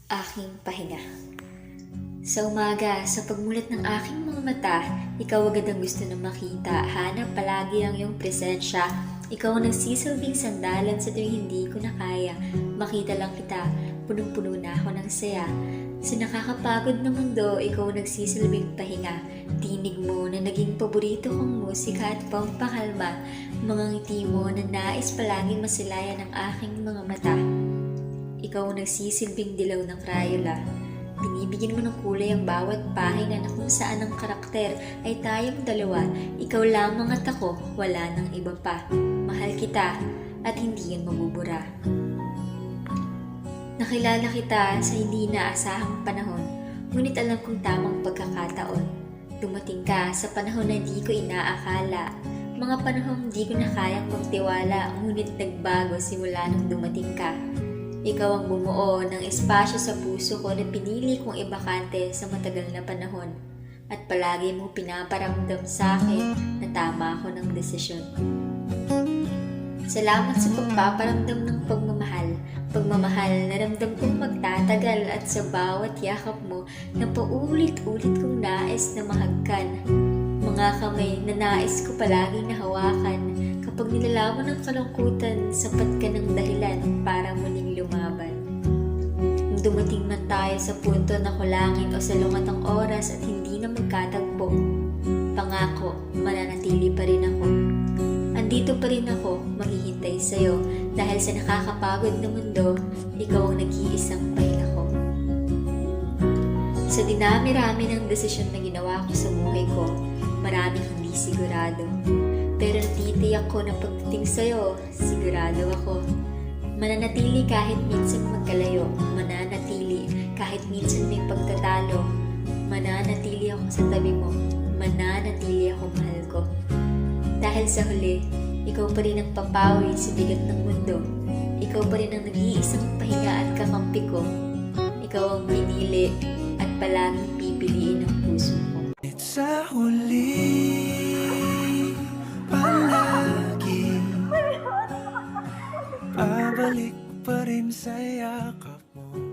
Aking pahinga. Sa umaga, sa pagmulat ng aking mga mata, ikaw agad ang gusto na makita. Hanap palagi ang iyong presensya. Ikaw ang nagsisilbing sandalan sa tuwing hindi ko na kaya. Makita lang kita, punong-puno na ako ng saya. Sa nakakapagod na mundo, ikaw ang nagsisilbing pahinga. Tinig mo na naging paborito kong musika at pampakalma. Mga ngiti mo na nais palagi masilayan ng aking mga mata. Ikaw ang nagsisilbing dilaw ng Crayola. Binibigyan mo ng kulay ang bawat pahina na kung saan ang karakter ay tayong dalawa. Ikaw lamang at ako, wala nang iba pa. Mahal kita at hindi yan mabubura. Nakilala kita sa hindi naasahang panahon, ngunit alam kong tamang pagkakataon. Dumating ka sa panahon na hindi ko inaakala. Mga panahong hindi ko na kayang pagtiwala, ngunit nagbago simula nung dumating ka. Ikaw ang bumuo ng espasyo sa puso ko na pinili kong ibakante sa matagal na panahon at palagi mo pinaparamdam sa akin na tama ako ng desisyon. Salamat sa pagpaparamdam ng pagmamahal. Pagmamahal na ramdam kong magtatagal at sa bawat yakap mo na paulit-ulit kong nais na mahagkan. Mga kamay na nais ko palaging nahawakan. Kapag nilalaman ng kalungkutan, sapat ka ng dahilan para muling lumaban. Nung dumating man tayo sa punto na kulangin o salungat ang oras at hindi na magkatagpo, pangako, mananatili pa rin ako. Andito pa rin ako, maghihintay sa'yo dahil sa nakakapagod na mundo, ikaw ang nag-iisang pahinga ko. Sa dinami-rami ng desisyon na ginawa ko sa buhay ko, maraming hindi sigurado. Pero natitiyak ko na pagdating sa'yo, sigurado ako. Mananatili kahit minsan magkalayo. Mananatili kahit minsan may pagtatalo. Mananatili ako sa tabi mo. Mananatili ako mahal ko. Dahil sa huli, ikaw pa rin ang papawi sa bigat ng mundo. Ikaw pa rin ang nag-iisang pahinga at kakampi ko. Ikaw ang pinili at palaging pipiliin ang puso ko. Sa huli palagi babalik pa rin sa yakap mo.